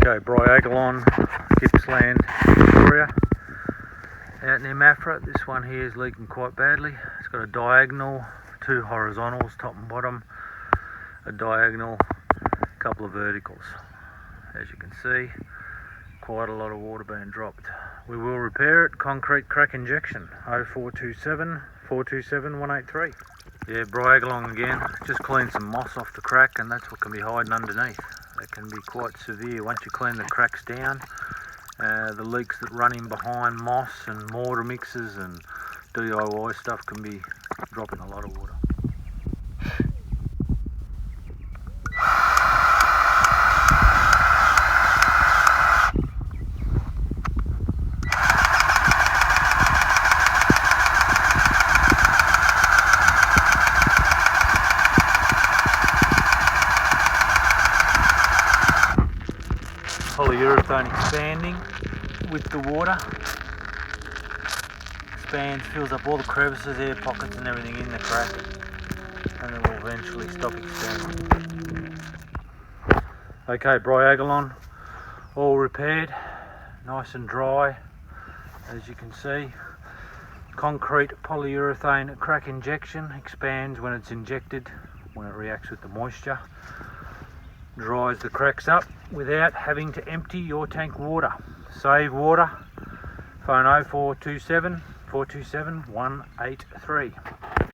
Okay, Briagolong, Gippsland, Victoria. Out near Mafra, this one here is leaking quite badly. It's got a diagonal, two horizontals, top and bottom, a diagonal, a couple of verticals. As you can see, quite a lot of water being dropped. We will repair it. Concrete crack injection, 0427 427 183. Yeah, Briagolong again. Just clean some moss off the crack, and that's what can be hiding underneath. That can be quite severe. Once you clean the cracks down, the leaks that run in behind moss and mortar mixes and DIY stuff can be dropping a lot of water. Polyurethane expanding with the water. Expands, fills up all the crevices, air pockets and everything in the crack, and it will eventually stop expanding. Okay, Briagolong, all repaired, nice and dry, as you can see. Concrete polyurethane crack injection expands when it's injected, when it reacts with the moisture. Dries the cracks up without having to empty your tank water. Save water. Phone 0427 427 183.